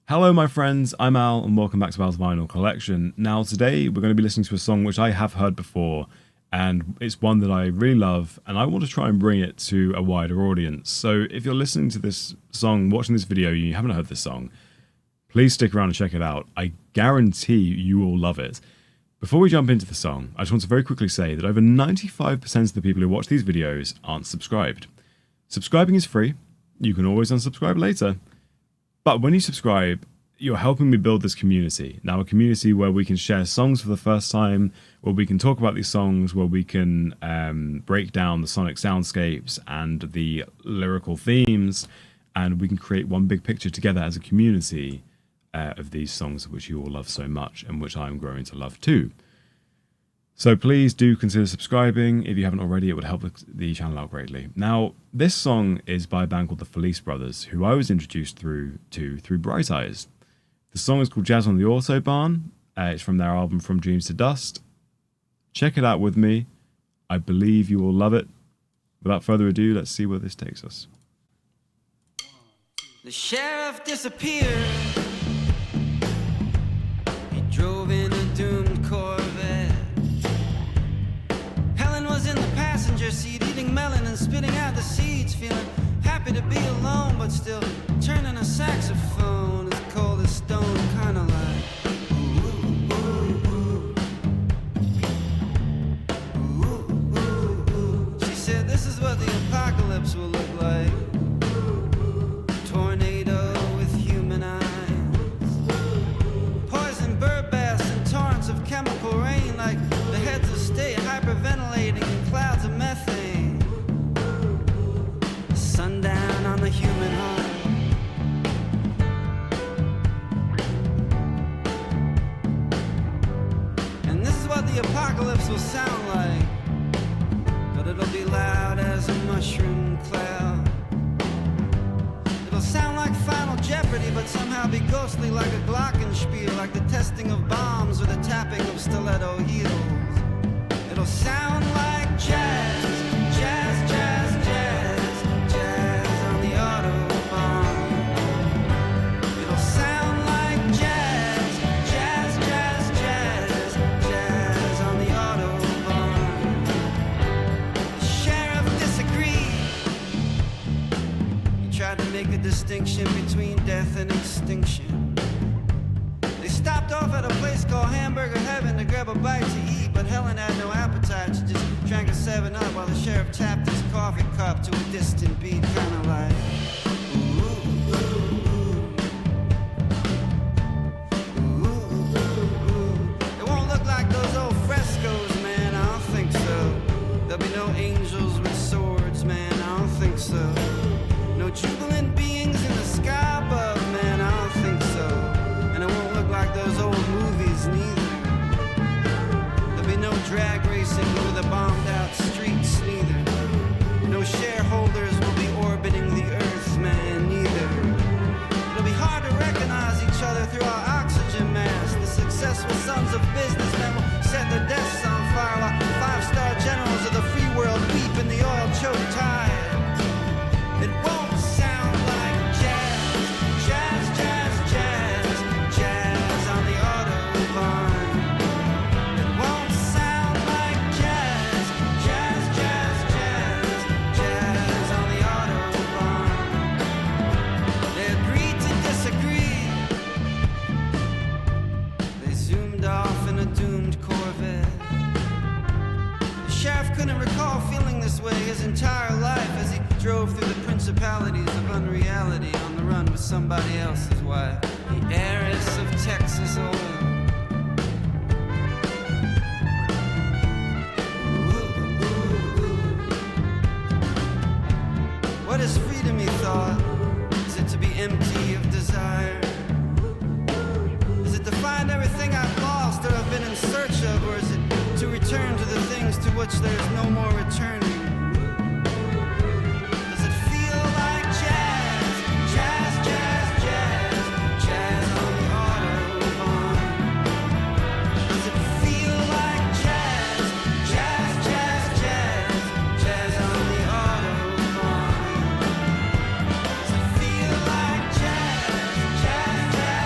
Hello, my friends. I'm Al, and welcome back to Al's Vinyl Collection. Now, today we're going to be listening to a song which I have heard before, and it's one that I really love, and I want to try and bring it to a wider audience. So, if you're listening to this song, watching this video, you haven't heard this song, please stick around and check it out. I guarantee you will love it. Before we jump into the song, I just want to very quickly say that over 95% of the people who watch these videos aren't subscribed. Subscribing is free. You can always unsubscribe later. But when you subscribe, you're helping me build this community. Now, a community where we can share songs for the first time, where we can talk about these songs, where we can break down the sonic soundscapes and the lyrical themes, and we can create one big picture together as a community of these songs which you all love so much and which I'm growing to love too. So please do consider subscribing. If you haven't already, it would help the channel out greatly. Now, this song is by a band called the Felice Brothers, who I was introduced through Bright Eyes. The song is called Jazz on the Autobahn. It's from their album From Dreams to Dust. Check it out with me. I believe you will love it. Without further ado, let's see where this takes us. The sheriff disappeared. He drove in a doomed Corvette. Was in the passenger seat, eating melon and spitting out the seeds, feeling happy to be alone, but still turning a saxophone as cold as stone, kind of like ooh, ooh, ooh. Ooh, ooh, ooh. She said this is what the apocalypse will look like. Tornado with human eyes, poison bird baths and torrents of chemical rain, like the heads of state hyperventilating in clouds of methane. Sundown on the human heart. And this is what the apocalypse will sound like, but it'll be loud as a mushroom cloud. It'll sound like Final Jeopardy, but somehow be ghostly like a glockenspiel, like the testing of bombs or the tapping of stiletto heels. It'll sound like jazz, jazz, jazz, jazz, jazz on the Autobahn. It'll sound like jazz, jazz, jazz, jazz, jazz on the Autobahn. The sheriff disagreed. He tried to make a distinction between death and extinction. They stopped off at a place called Hamburger Heaven to grab a bite to eat, but Helen had no appetite. She just drank a 7-Up while the sheriff tapped his coffee cup to a distant beat, kind of like ooh, ooh, ooh. Ooh, ooh, ooh. It won't look like those old frescoes, man, I don't think so. There'll be no angels with swords, man, I don't think so. No jubilant beings in the sky above, man, I don't think so. And it won't look like those old movies neither. No drag racing over the bombed out streets, neither. No shareholders will be orbiting the earth, man, neither. It'll be hard to recognize each other through our oxygen masks. The successful sons of businessmen will set their desks on fire while 5-star generals of the free world weep in the oil-choked tide. It won't sound like jazz, jazz, jazz, jazz, jazz on the Autobahn. Couldn't recall feeling this way his entire life as he drove through the principalities of unreality on the run with somebody else's wife, the heiress of Texas oil. What is freedom, he thought? Is it to be empty of desire? Is it to find everything I've lost or have been in search of, or is it to return to the things to which there's no more returning? Does it feel like jazz, jazz, jazz, jazz, jazz on the Autobahn? Does it feel like jazz, jazz, jazz, jazz, jazz on the Autobahn? Does it feel like jazz, jazz, jazz?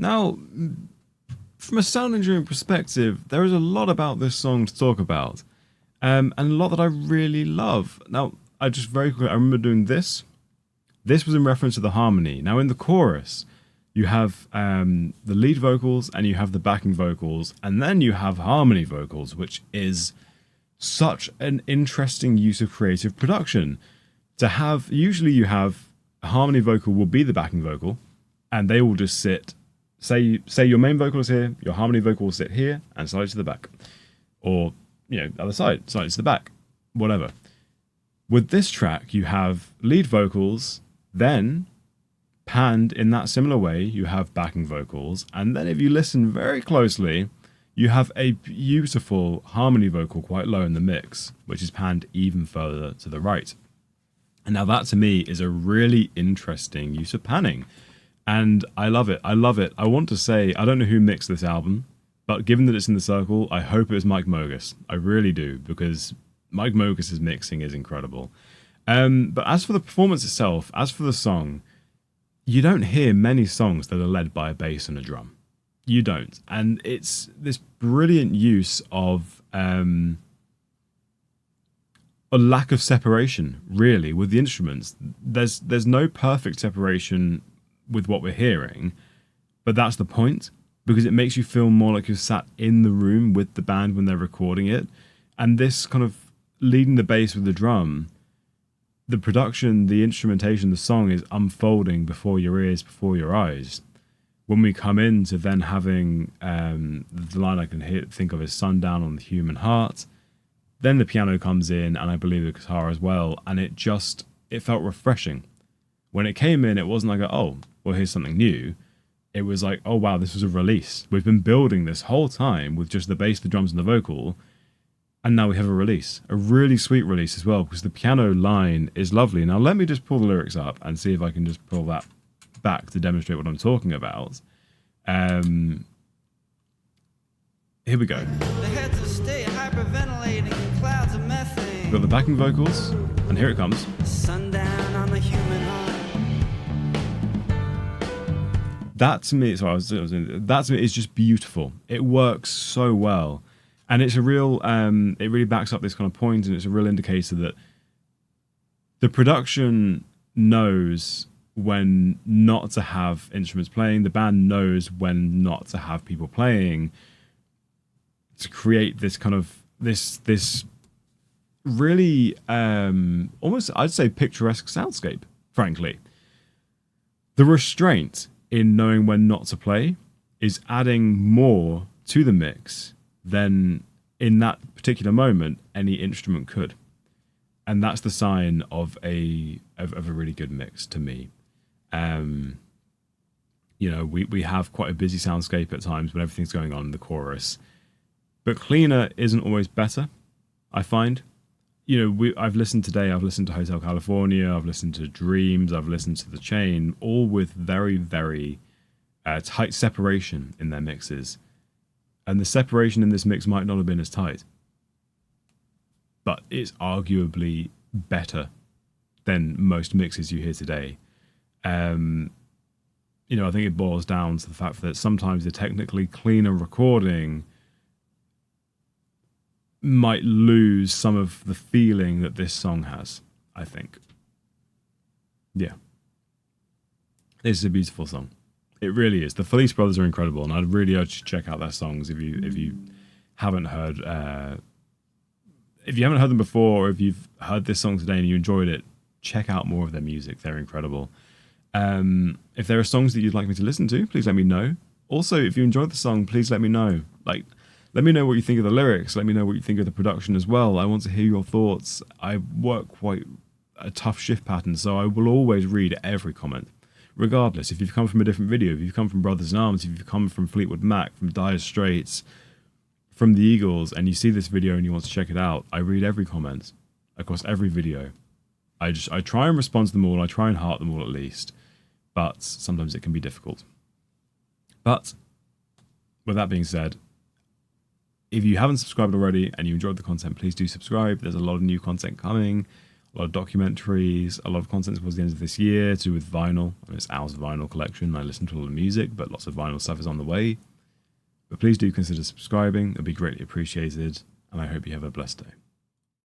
Now, from a sound engineering perspective, there is a lot about this song to talk about, and a lot that I really love. Now, I remember doing this. This was in reference to the harmony. Now, in the chorus, you have the lead vocals and you have the backing vocals, and then you have harmony vocals, which is such an interesting use of creative production. Usually you have a harmony vocal will be the backing vocal, and they will just sit. Say your main vocal is here, your harmony vocal will sit here and slightly to the back, or other side, slightly to the back, whatever. With this track, you have lead vocals, then panned in that similar way, you have backing vocals, and then if you listen very closely, you have a beautiful harmony vocal quite low in the mix, which is panned even further to the right. And now that to me is a really interesting use of panning. And I love it. I want to say, I don't know who mixed this album, but given that it's in the circle, I hope it was Mike Mogus. I really do, because Mike Mogus's mixing is incredible. But as for the performance itself, as for the song, you don't hear many songs that are led by a bass and a drum. You don't. And it's this brilliant use of a lack of separation, really, with the instruments. There's no perfect separation with what we're hearing, but that's the point, because it makes you feel more like you're sat in the room with the band when they're recording it. And this kind of leading the bass with the drum, the production, the instrumentation, the song is unfolding before your ears, before your eyes. When we come into then having the line I can think of as sundown on the human heart, then the piano comes in, and I believe the guitar as well, and it felt refreshing. When it came in, it wasn't like, oh, well, here's something new. It was like, oh, wow, this was a release. We've been building this whole time with just the bass, the drums, and the vocal, and now we have a release. A really sweet release as well, because the piano line is lovely. Now, let me just pull the lyrics up and see if I can just pull that back to demonstrate what I'm talking about. Here we go. The heads of state hyperventilating in clouds of methane. We've got the backing vocals, and here it comes. Sundown on the human heart. That to me, that to me is just beautiful. It works so well, and it's a real. It really backs up this kind of point, and it's a real indicator that the production knows when not to have instruments playing. The band knows when not to have people playing, to create this kind of this really almost, I'd say, picturesque soundscape. Frankly, the restraint in knowing when not to play is adding more to the mix than in that particular moment any instrument could, and that's the sign of a really good mix to me. We have quite a busy soundscape at times when everything's going on in the chorus, but cleaner isn't always better, I find. I've listened today, I've listened to Hotel California, I've listened to Dreams, I've listened to The Chain, all with very, very tight separation in their mixes. And the separation in this mix might not have been as tight, but it's arguably better than most mixes you hear today. I think it boils down to the fact that sometimes the technically cleaner recording might lose some of the feeling that this song has, I think. Yeah. This is a beautiful song. It really is. The Felice Brothers are incredible, and I'd really urge you to check out their songs if you haven't heard them before, or if you've heard this song today and you enjoyed it, check out more of their music. They're incredible. If there are songs that you'd like me to listen to, please let me know. Also, if you enjoyed the song, please let me know. Let me know what you think of the lyrics. Let me know what you think of the production as well. I want to hear your thoughts. I work quite a tough shift pattern, so I will always read every comment, regardless. If you've come from a different video, if you've come from Brothers in Arms, if you've come from Fleetwood Mac, from Dire Straits, from the Eagles, and you see this video and you want to check it out, I read every comment across every video. I try and respond to them all. I try and heart them all at least, but sometimes it can be difficult. But with that being said, if you haven't subscribed already and you enjoyed the content, please do subscribe. There's a lot of new content coming. a lot of documentaries, a lot of content towards the end of this year to do with vinyl. And it's Al's vinyl collection. I listen to a lot of music, but lots of vinyl stuff is on the way. But please do consider subscribing. It'll be greatly appreciated. And I hope you have a blessed day.